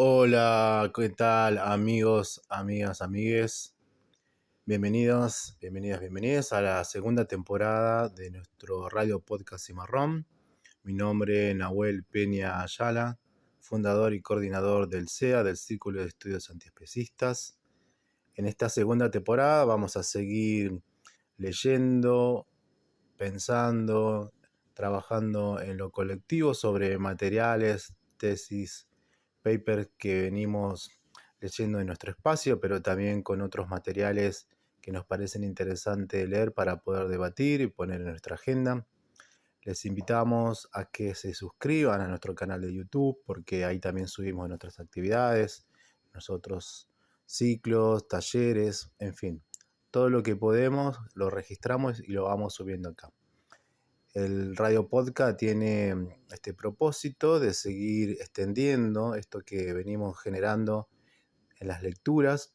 Hola, ¿qué tal amigos, amigas, amigues? Bienvenidos a la segunda temporada de nuestro radio podcast Cimarrón. Mi nombre es Nahuel Peña Ayala, fundador y coordinador del CEA, del Círculo de Estudios Antiespecistas. En esta segunda temporada vamos a seguir leyendo, pensando, trabajando en lo colectivo sobre materiales, tesis, papers que venimos leyendo en nuestro espacio, pero también con otros materiales que nos parecen interesantes de leer para poder debatir y poner en nuestra agenda. Les invitamos a que se suscriban a nuestro canal de YouTube, porque ahí también subimos nuestras actividades, nosotros ciclos, talleres, en fin. Todo lo que podemos lo registramos y lo vamos subiendo acá. El radio podcast tiene este propósito de seguir extendiendo esto que venimos generando en las lecturas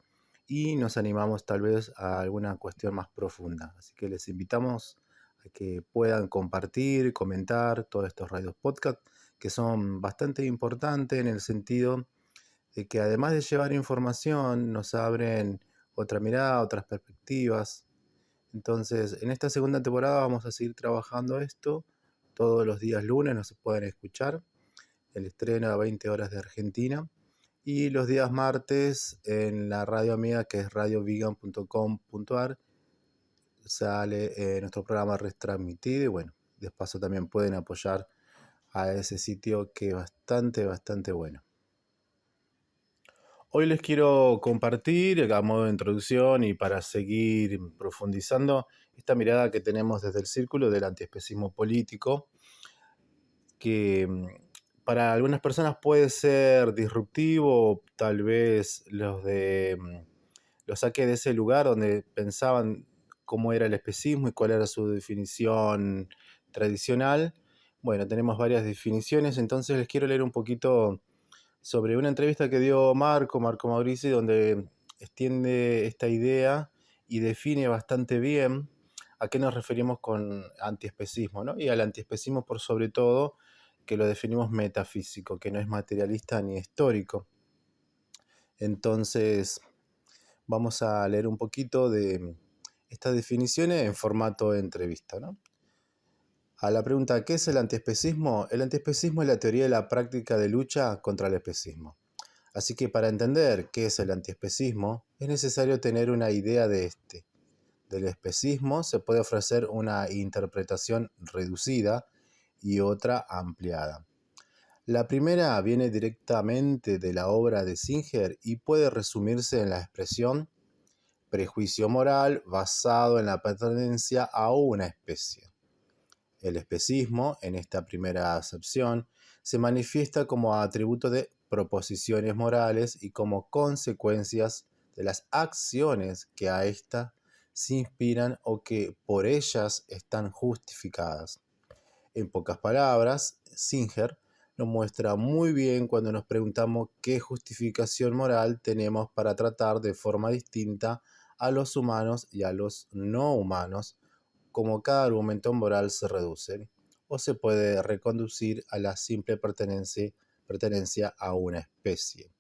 y nos animamos tal vez a alguna cuestión más profunda. Así que les invitamos a que puedan compartir, comentar todos estos radios podcast que son bastante importantes en el sentido de que además de llevar información nos abren otra mirada, otras perspectivas. Entonces, en esta segunda temporada vamos a seguir trabajando esto. Todos los días lunes nos pueden escuchar. El estreno a 20 horas de Argentina. Y los días martes en la radio amiga que es radiovegan.com.ar sale nuestro programa retransmitido. Y bueno, de paso también pueden apoyar a ese sitio que es bastante bueno. Hoy les quiero compartir, a modo de introducción y para seguir profundizando, esta mirada que tenemos desde el círculo del antiespecismo político, que para algunas personas puede ser disruptivo, tal vez los saque de ese lugar donde pensaban cómo era el especismo y cuál era su definición tradicional. Bueno, tenemos varias definiciones, entonces les quiero leer un poquito sobre una entrevista que dio Marco Maurici, donde extiende esta idea y define bastante bien a qué nos referimos con antiespecismo, ¿no? Y al antiespecismo por sobre todo, que lo definimos metafísico, que no es materialista ni histórico. Entonces, vamos a leer un poquito de estas definiciones en formato de entrevista, ¿no? A la pregunta, ¿qué es el antiespecismo? El antiespecismo es la teoría de la práctica de lucha contra el especismo. Así que para entender qué es el antiespecismo, es necesario tener una idea de este. Del especismo se puede ofrecer una interpretación reducida y otra ampliada. La primera viene directamente de la obra de Singer y puede resumirse en la expresión prejuicio moral basado en la pertenencia a una especie. El especismo, en esta primera acepción, se manifiesta como atributo de proposiciones morales y como consecuencias de las acciones que a ésta se inspiran o que por ellas están justificadas. En pocas palabras, Singer lo muestra muy bien cuando nos preguntamos qué justificación moral tenemos para tratar de forma distinta a los humanos y a los no humanos, como cada argumento moral se reduce o se puede reconducir a la simple pertenencia a una especie.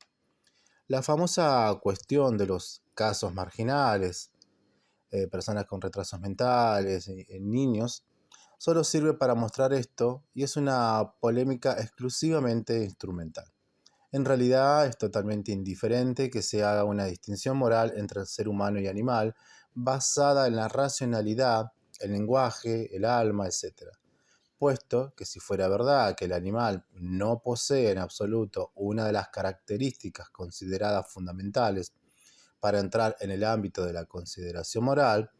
La famosa cuestión de los casos marginales, personas con retrasos mentales, niños, solo sirve para mostrar esto y es una polémica exclusivamente instrumental. En realidad es totalmente indiferente que se haga una distinción moral entre el ser humano y animal basada en la racionalidad, el lenguaje, el alma, etc. Puesto que si fuera verdad que el animal no posee en absoluto una de las características consideradas fundamentales para entrar en el ámbito de la consideración moral,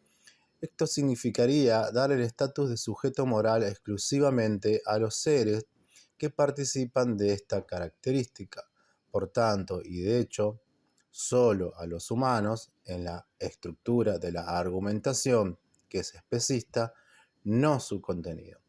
esto significaría dar el estatus de sujeto moral exclusivamente a los seres que participan de esta característica. Por tanto, y de hecho, solo a los humanos, en la estructura de la argumentación que es especista, no su contenido.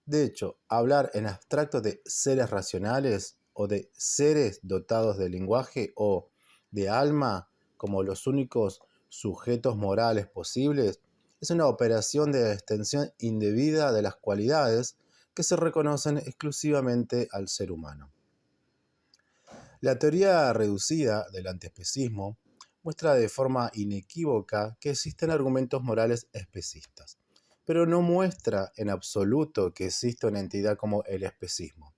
De hecho, hablar en abstracto de seres racionales o de seres dotados de lenguaje o de alma como los únicos sujetos morales posibles es una operación de extensión indebida de las cualidades que se reconocen exclusivamente al ser humano. La teoría reducida del antiespecismo muestra de forma inequívoca que existen argumentos morales especistas, pero no muestra en absoluto que exista una entidad como el especismo.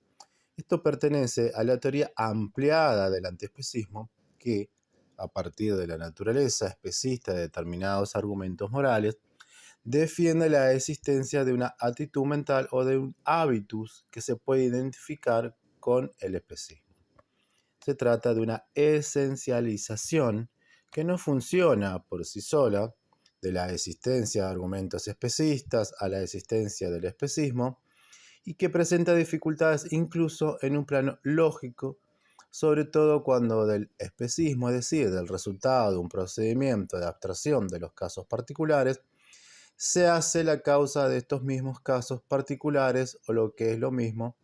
Esto pertenece a la teoría ampliada del antiespecismo que, a partir de la naturaleza especista de determinados argumentos morales, defiende la existencia de una actitud mental o de un hábitus que se puede identificar con el especismo. Se trata de una esencialización que no funciona por sí sola, de la existencia de argumentos especistas a la existencia del especismo, y que presenta dificultades incluso en un plano lógico, sobre todo cuando del especismo, es decir, del resultado de un procedimiento de abstracción de los casos particulares, se hace la causa de estos mismos casos particulares, o lo que es lo mismo,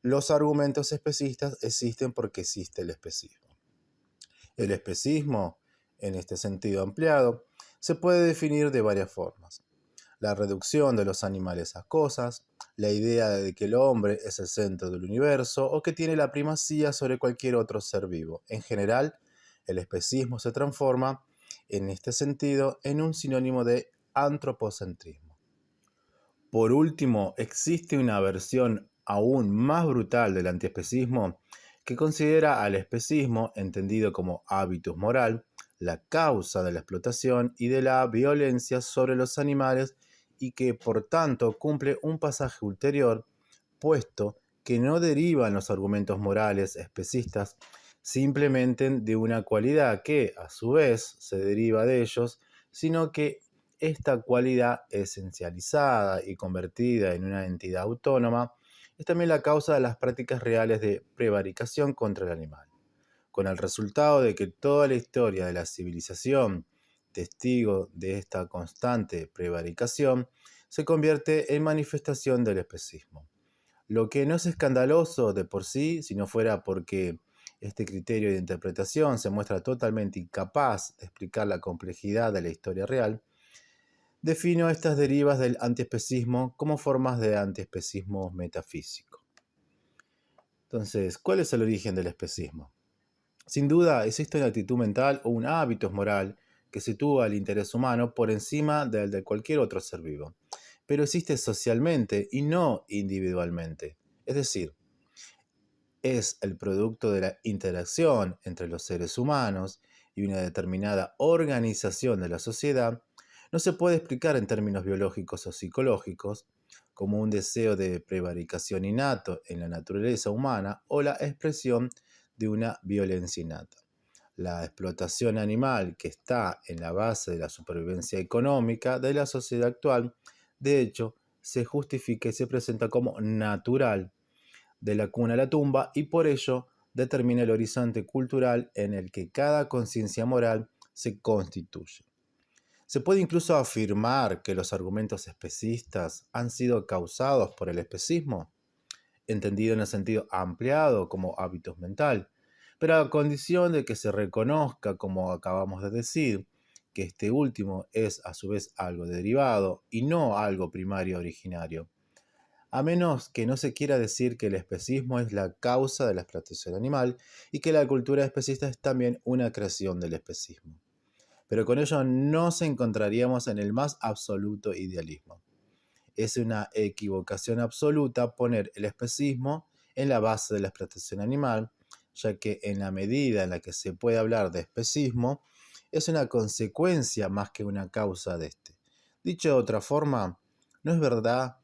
los argumentos especistas existen porque existe el especismo. El especismo, en este sentido ampliado, se puede definir de varias formas. La reducción de los animales a cosas, la idea de que el hombre es el centro del universo o que tiene la primacía sobre cualquier otro ser vivo. En general, el especismo se transforma, en este sentido, en un sinónimo de antropocentrismo. Por último, existe una versión aún más brutal del antiespecismo que considera al especismo, entendido como hábitus moral, la causa de la explotación y de la violencia sobre los animales y que por tanto cumple un pasaje ulterior, puesto que no derivan los argumentos morales especistas simplemente de una cualidad que a su vez se deriva de ellos, sino que esta cualidad esencializada y convertida en una entidad autónoma es también la causa de las prácticas reales de prevaricación contra el animal, con el resultado de que toda la historia de la civilización, testigo de esta constante prevaricación, se convierte en manifestación del especismo. Lo que no es escandaloso de por sí, si no fuera porque este criterio de interpretación se muestra totalmente incapaz de explicar la complejidad de la historia real, defino estas derivas del antiespecismo como formas de antiespecismo metafísico. Entonces, ¿cuál es el origen del especismo? Sin duda, existe una actitud mental o un hábito moral que sitúa al interés humano por encima del de cualquier otro ser vivo, pero existe socialmente y no individualmente. Es decir, es el producto de la interacción entre los seres humanos y una determinada organización de la sociedad. No se puede explicar en términos biológicos o psicológicos, como un deseo de prevaricación innato en la naturaleza humana o la expresión de una violencia innata. La explotación animal, que está en la base de la supervivencia económica de la sociedad actual, de hecho, se justifica y se presenta como natural de la cuna a la tumba y por ello determina el horizonte cultural en el que cada conciencia moral se constituye. Se puede incluso afirmar que los argumentos especistas han sido causados por el especismo, entendido en el sentido ampliado como hábitos mental, pero a condición de que se reconozca, como acabamos de decir, que este último es a su vez algo derivado y no algo primario originario, a menos que no se quiera decir que el especismo es la causa de la explotación animal y que la cultura especista es también una creación del especismo. Pero con ello no se encontraríamos en el más absoluto idealismo. Es una equivocación absoluta poner el especismo en la base de la explotación animal, ya que en la medida en la que se puede hablar de especismo, es una consecuencia más que una causa de este. Dicho de otra forma, no es verdad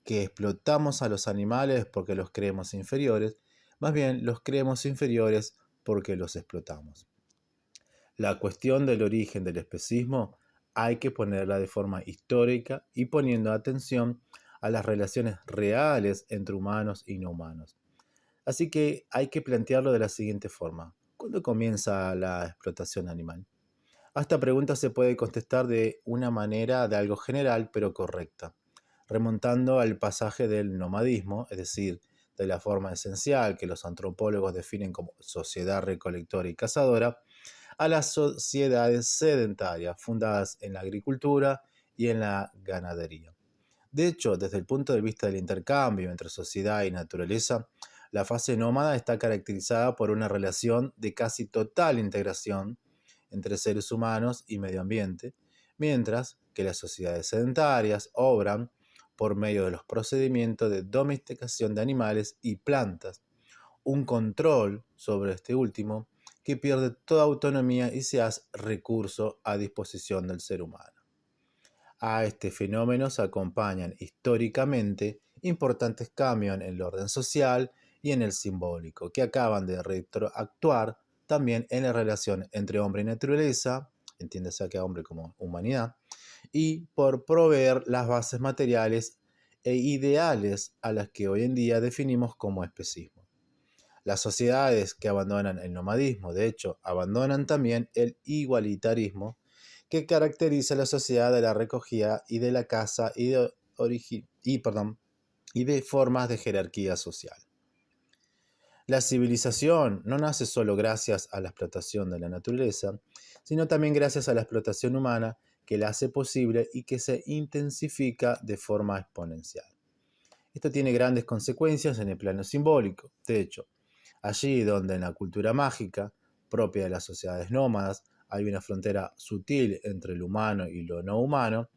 que explotamos a los animales porque los creemos inferiores, más bien los creemos inferiores porque los explotamos. La cuestión del origen del especismo hay que ponerla de forma histórica y poniendo atención a las relaciones reales entre humanos y no humanos. Así que hay que plantearlo de la siguiente forma. ¿Cuándo comienza la explotación animal? A esta pregunta se puede contestar de una manera de algo general pero correcta, remontando al pasaje del nomadismo, es decir, de la forma esencial que los antropólogos definen como sociedad recolectora y cazadora, a las sociedades sedentarias fundadas en la agricultura y en la ganadería. De hecho, desde el punto de vista del intercambio entre sociedad y naturaleza, La fase nómada está caracterizada por una relación de casi total integración entre seres humanos y medio ambiente, mientras que las sociedades sedentarias obran por medio de los procedimientos de domesticación de animales y plantas, un control sobre este último que pierde toda autonomía y se hace recurso a disposición del ser humano. A este fenómeno se acompañan históricamente importantes cambios en el orden social y en el simbólico, que acaban de retroactuar también en la relación entre hombre y naturaleza, entiéndase acá hombre como humanidad, y por proveer las bases materiales e ideales a las que hoy en día definimos como especismo. Las sociedades que abandonan el nomadismo, de hecho, abandonan también el igualitarismo que caracteriza la sociedad de la recogida y de la caza y de formas de jerarquía social. La civilización no nace solo gracias a la explotación de la naturaleza, sino también gracias a la explotación humana que la hace posible y que se intensifica de forma exponencial. Esto tiene grandes consecuencias en el plano simbólico. De hecho, allí donde en la cultura mágica, propia de las sociedades nómadas, hay una frontera sutil entre lo humano y lo no humano,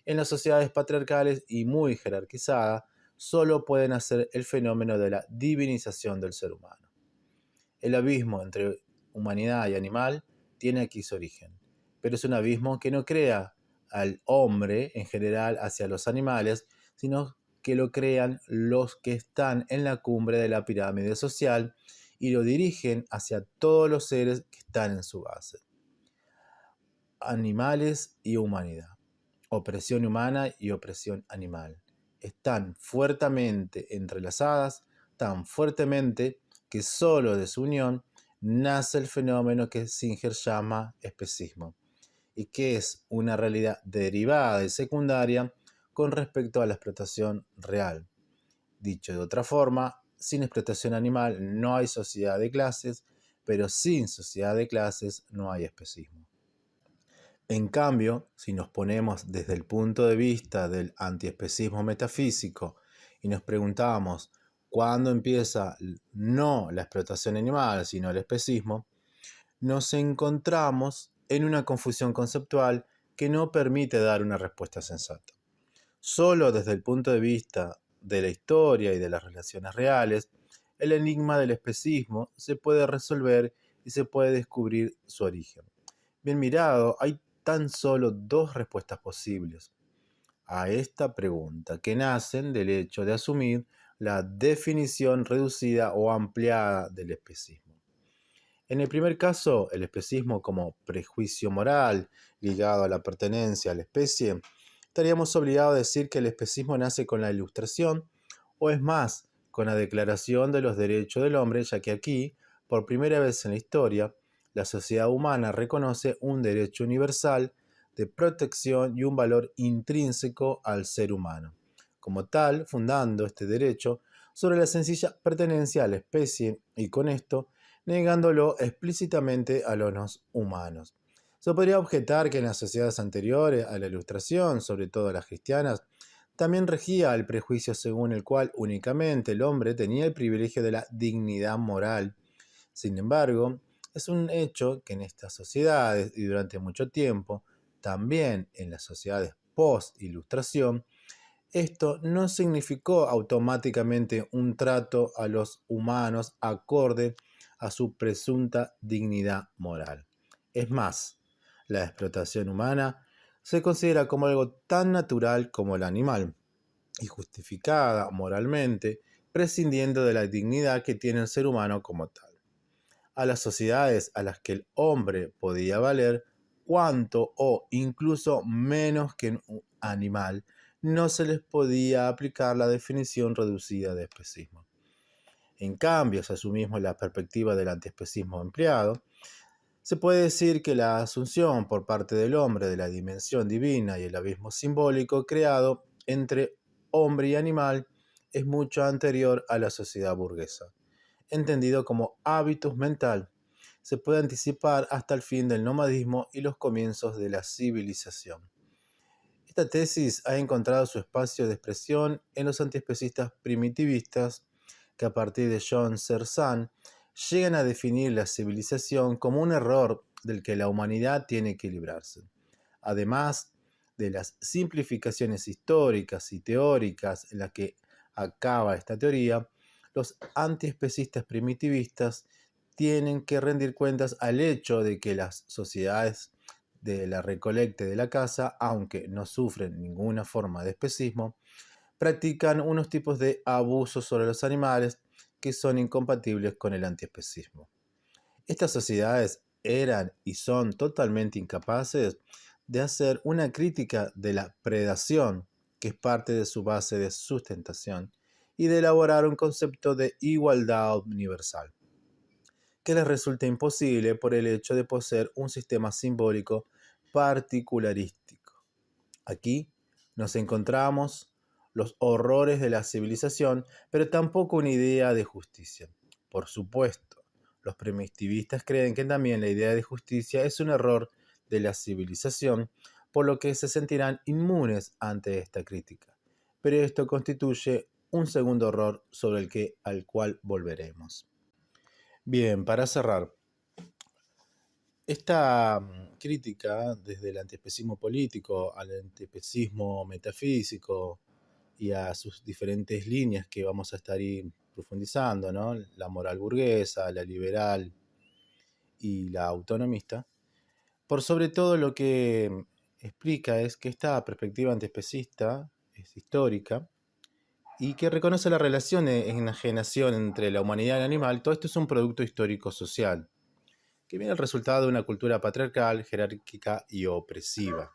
en las sociedades patriarcales y muy jerarquizadas, solo pueden hacer el fenómeno de la divinización del ser humano. El abismo entre humanidad y animal tiene aquí su origen, pero es un abismo que no crea al hombre en general hacia los animales, sino que lo crean los que están en la cumbre de la pirámide social y lo dirigen hacia todos los seres que están en su base. Animales y humanidad. Opresión humana y opresión animal. Están fuertemente entrelazadas, tan fuertemente que solo de su unión nace el fenómeno que Singer llama especismo, y que es una realidad derivada y secundaria con respecto a la explotación real. Dicho de otra forma, sin explotación animal no hay sociedad de clases, pero sin sociedad de clases no hay especismo. En cambio, si nos ponemos desde el punto de vista del antiespecismo metafísico y nos preguntamos cuándo empieza no la explotación animal, sino el especismo, nos encontramos en una confusión conceptual que no permite dar una respuesta sensata. Solo desde el punto de vista de la historia y de las relaciones reales, el enigma del especismo se puede resolver y se puede descubrir su origen. Bien mirado, hay tan solo dos respuestas posibles a esta pregunta que nacen del hecho de asumir la definición reducida o ampliada del especismo. En el primer caso, el especismo como prejuicio moral ligado a la pertenencia a la especie, estaríamos obligados a decir que el especismo nace con la Ilustración, o es más, con la Declaración de los Derechos del Hombre, ya que aquí, por primera vez en la historia, la sociedad humana reconoce un derecho universal de protección y un valor intrínseco al ser humano. Como tal, fundando este derecho sobre la sencilla pertenencia a la especie y con esto negándolo explícitamente a los no humanos. Se podría objetar que en las sociedades anteriores a la Ilustración, sobre todo las cristianas, también regía el prejuicio según el cual únicamente el hombre tenía el privilegio de la dignidad moral. Sin embargo, es un hecho que en estas sociedades y durante mucho tiempo, también en las sociedades post-Ilustración, esto no significó automáticamente un trato a los humanos acorde a su presunta dignidad moral. Es más, la explotación humana se considera como algo tan natural como el animal y justificada moralmente, prescindiendo de la dignidad que tiene el ser humano como tal. A las sociedades a las que el hombre podía valer cuanto o incluso menos que un animal, no se les podía aplicar la definición reducida de especismo. En cambio, si asumimos la perspectiva del antiespecismo empleado, se puede decir que la asunción por parte del hombre de la dimensión divina y el abismo simbólico creado entre hombre y animal es mucho anterior a la sociedad burguesa, entendido como hábitus mental. Se puede anticipar hasta el fin del nomadismo y los comienzos de la civilización. Esta tesis ha encontrado su espacio de expresión en los antiespecistas primitivistas, que a partir de John Searle llegan a definir la civilización como un error del que la humanidad tiene que librarse. Además de las simplificaciones históricas y teóricas en las que acaba esta teoría, los antiespecistas primitivistas tienen que rendir cuentas al hecho de que las sociedades de la recolecta y de la caza, aunque no sufren ninguna forma de especismo, practican unos tipos de abusos sobre los animales que son incompatibles con el antiespecismo. Estas sociedades eran y son totalmente incapaces de hacer una crítica de la predación, que es parte de su base de sustentación, y de elaborar un concepto de igualdad universal, que les resulta imposible por el hecho de poseer un sistema simbólico particularístico. Aquí nos encontramos los horrores de la civilización, pero tampoco una idea de justicia. Por supuesto, los primitivistas creen que también la idea de justicia es un error de la civilización, por lo que se sentirán inmunes ante esta crítica. Pero esto constituye un segundo error sobre al cual volveremos. Bien, para cerrar, esta crítica, desde el antiespecismo político al antiespecismo metafísico y a sus diferentes líneas que vamos a estar ahí profundizando, ¿no? La moral burguesa, la liberal y la autonomista, por sobre todo lo que explica es que esta perspectiva antiespecista es histórica y que reconoce la relación de enajenación entre la humanidad y el animal. Todo esto es un producto histórico-social que viene el resultado de una cultura patriarcal, jerárquica y opresiva,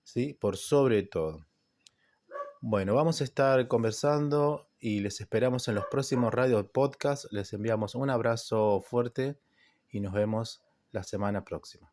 ¿sí? Por sobre todo. Bueno, vamos a estar conversando y les esperamos en los próximos radio podcast. Les enviamos un abrazo fuerte y nos vemos la semana próxima.